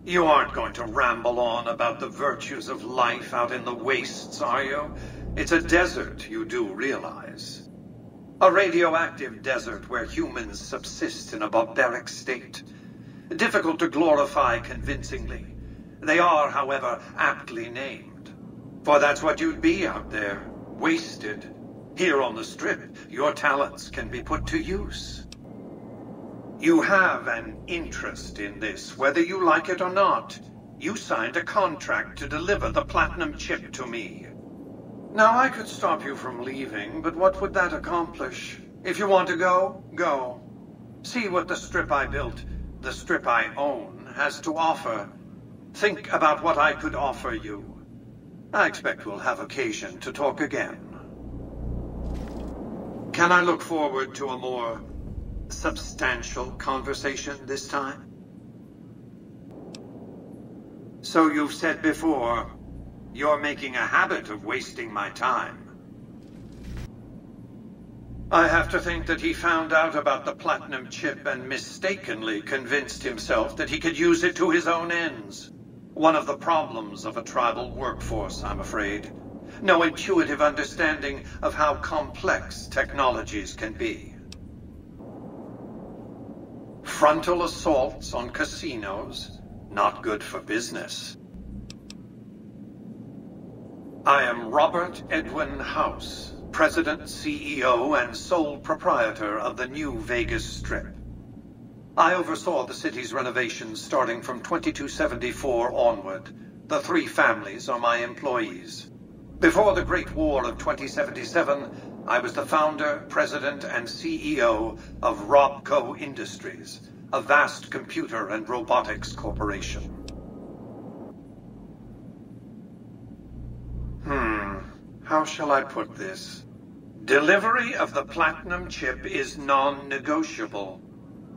You aren't going to ramble on about the virtues of life out in the wastes, are you? It's a desert, you do realize. A radioactive desert where humans subsist in a barbaric state. Difficult to glorify convincingly. They are, however, aptly named. For that's what you'd be out there, wasted. Here on the Strip, your talents can be put to use. You have an interest in this, whether you like it or not. You signed a contract to deliver the platinum chip to me. Now, I could stop you from leaving, but what would that accomplish? If you want to go, go. See what the Strip I built, the Strip I own, has to offer. Think about what I could offer you. I expect we'll have occasion to talk again. Can I look forward to a more substantial conversation this time? So you've said before, you're making a habit of wasting my time. I have to think that he found out about the platinum chip and mistakenly convinced himself that he could use it to his own ends. One of the problems of a tribal workforce, I'm afraid. No intuitive understanding of how complex technologies can be. Frontal assaults on casinos, not good for business. I am Robert Edwin House, President, CEO, and sole proprietor of the new Vegas Strip. I oversaw the city's renovations starting from 2274 onward. The 3 families are my employees. Before the Great War of 2077, I was the founder, president, and CEO of Robco Industries, a vast computer and robotics corporation. How shall I put this? Delivery of the platinum chip is non-negotiable.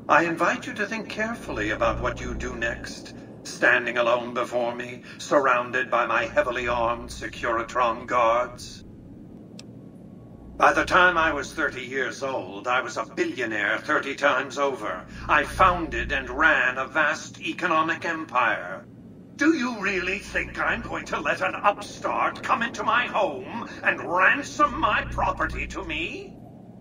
I invite you to think carefully about what you do next, standing alone before me, surrounded by my heavily armed Securitron guards. By the time I was 30 years old, I was a billionaire 30 times over. I founded and ran a vast economic empire. Do you really think I'm going to let an upstart come into my home and ransom my property to me?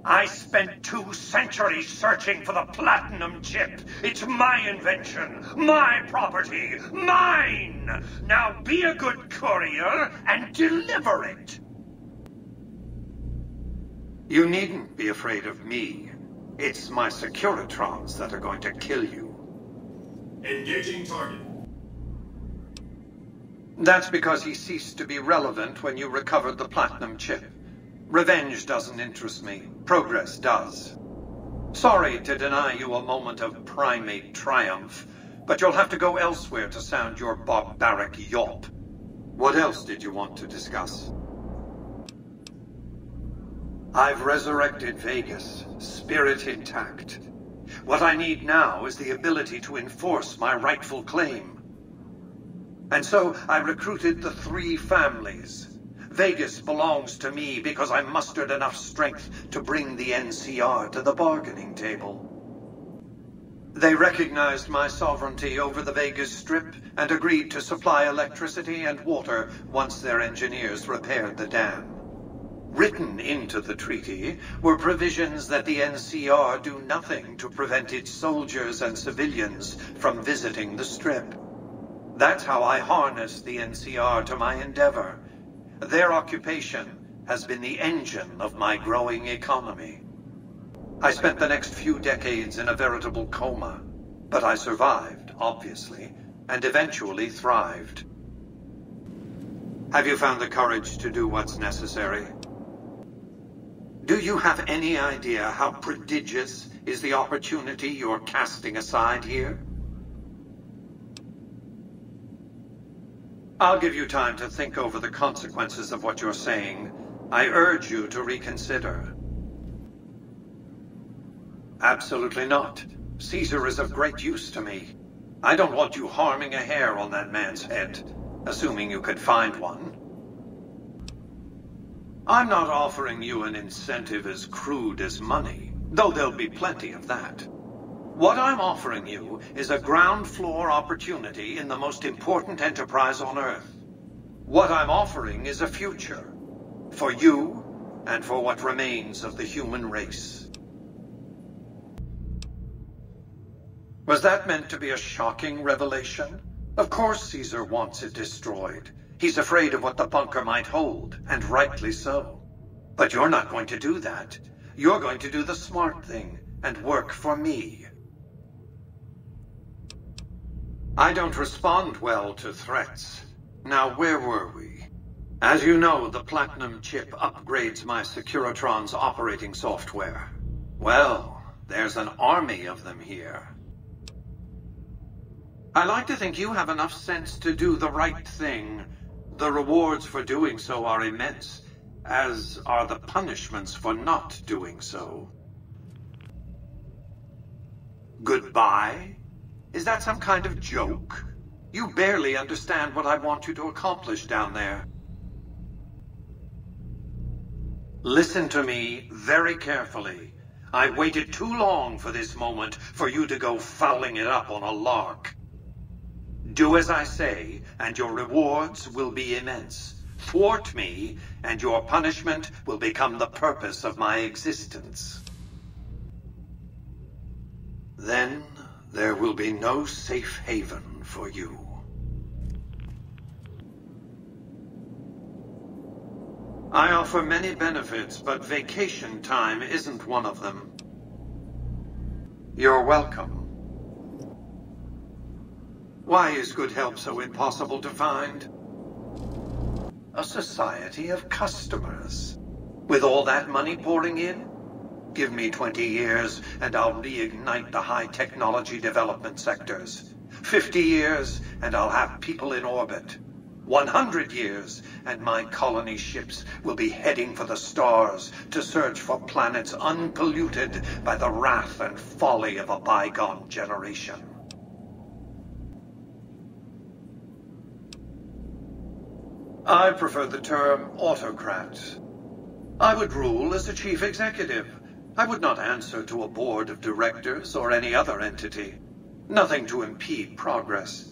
I spent 2 centuries searching for the platinum chip. It's my invention, my property, mine! Now be a good courier and deliver it! You needn't be afraid of me. It's my Securitrons that are going to kill you. Engaging target. That's because he ceased to be relevant when you recovered the platinum chip. Revenge doesn't interest me. Progress does. Sorry to deny you a moment of primate triumph, but you'll have to go elsewhere to sound your barbaric yawp. What else did you want to discuss? I've resurrected Vegas, spirit intact. What I need now is the ability to enforce my rightful claim. And so I recruited the 3 families. Vegas belongs to me because I mustered enough strength to bring the NCR to the bargaining table. They recognized my sovereignty over the Vegas Strip and agreed to supply electricity and water once their engineers repaired the dam. Written into the treaty were provisions that the NCR do nothing to prevent its soldiers and civilians from visiting the Strip. That's how I harnessed the NCR to my endeavor. Their occupation has been the engine of my growing economy. I spent the next few decades in a veritable coma, but I survived, obviously, and eventually thrived. Have you found the courage to do what's necessary? Do you have any idea how prodigious is the opportunity you're casting aside here? I'll give you time to think over the consequences of what you're saying. I urge you to reconsider. Absolutely not. Caesar is of great use to me. I don't want you harming a hair on that man's head, assuming you could find one. I'm not offering you an incentive as crude as money, though there'll be plenty of that. What I'm offering you is a ground floor opportunity in the most important enterprise on Earth. What I'm offering is a future. For you, and for what remains of the human race. Was that meant to be a shocking revelation? Of course Caesar wants it destroyed. He's afraid of what the bunker might hold, and rightly so. But you're not going to do that. You're going to do the smart thing, and work for me. I don't respond well to threats. Now, where were we? As you know, the Platinum chip upgrades my Securitron's operating software. Well, there's an army of them here. I like to think you have enough sense to do the right thing. The rewards for doing so are immense, as are the punishments for not doing so. Goodbye? Is that some kind of joke? You barely understand what I want you to accomplish down there. Listen to me very carefully. I've waited too long for this moment for you to go fouling it up on a lark. Do as I say, and your rewards will be immense. Thwart me, and your punishment will become the purpose of my existence. Then there will be no safe haven for you. I offer many benefits, but vacation time isn't one of them. You're welcome. Why is good help so impossible to find? A society of customers. With all that money pouring in? Give me 20 years, and I'll reignite the high technology development sectors. 50 years, and I'll have people in orbit. 100 years, and my colony ships will be heading for the stars to search for planets unpolluted by the wrath and folly of a bygone generation. I prefer the term autocrat. I would rule as a chief executive. I would not answer to a board of directors or any other entity. Nothing to impede progress.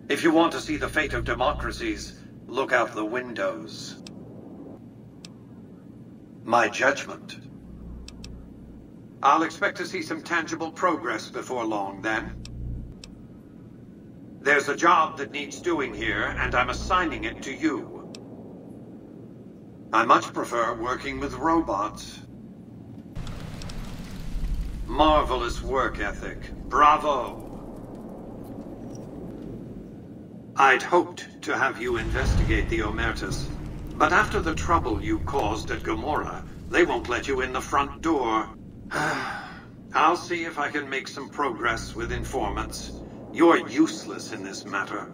If you want to see the fate of democracies, look out the windows. My judgment. I'll expect to see some tangible progress before long, then. There's a job that needs doing here, and I'm assigning it to you. I much prefer working with robots. Marvelous work ethic. Bravo! I'd hoped to have you investigate the Omertas, but after the trouble you caused at Gomorrah, they won't let you in the front door. I'll see if I can make some progress with informants. You're useless in this matter.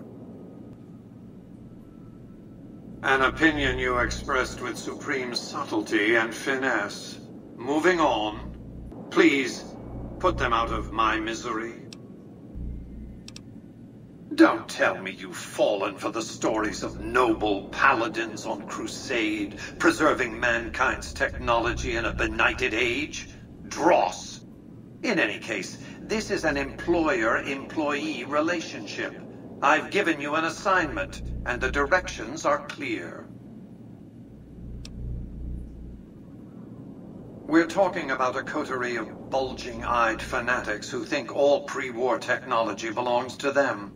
An opinion you expressed with supreme subtlety and finesse. Moving on. Please, put them out of my misery. Don't tell me you've fallen for the stories of noble paladins on crusade, preserving mankind's technology in a benighted age. Dross. In any case, this is an employer-employee relationship. I've given you an assignment, and the directions are clear. We're talking about a coterie of bulging-eyed fanatics who think all pre-war technology belongs to them.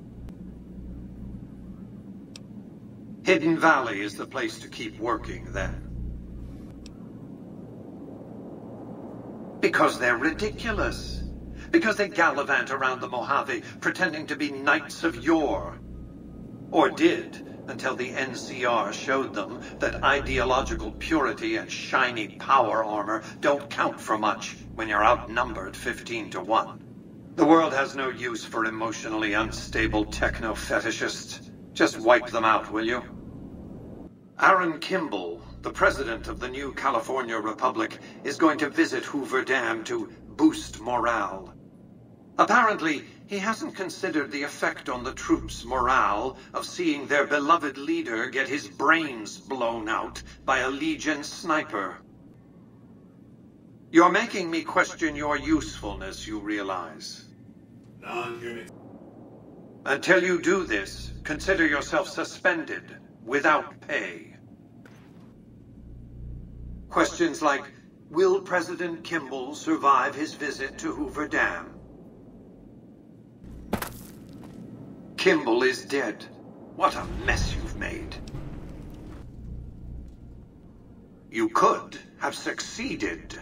Hidden Valley is the place to keep working, then. Because they're ridiculous. Because they gallivant around the Mojave, pretending to be knights of yore. Or did, until the NCR showed them that ideological purity and shiny power armor don't count for much when you're outnumbered 15-1. The world has no use for emotionally unstable techno-fetishists. Just wipe them out, will you? Aaron Kimball, the president of the new California Republic, is going to visit Hoover Dam to boost morale. Apparently, he hasn't considered the effect on the troops' morale of seeing their beloved leader get his brains blown out by a Legion sniper. You're making me question your usefulness, you realize. Non-human. Until you do this, consider yourself suspended, without pay. Questions like, will President Kimball survive his visit to Hoover Dam? Kimball is dead. What a mess you've made. You could have succeeded.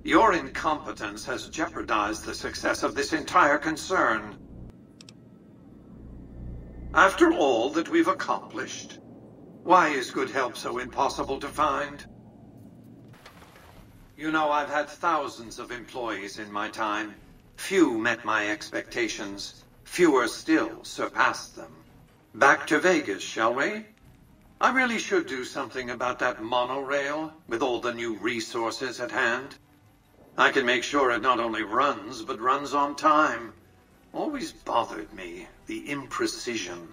Your incompetence has jeopardized the success of this entire concern. After all that we've accomplished, why is good help so impossible to find? You know, I've had thousands of employees in my time. Few met my expectations. Fewer still surpassed them. Back to Vegas, shall we? I really should do something about that monorail, with all the new resources at hand. I can make sure it not only runs, but runs on time. Always bothered me, the imprecision.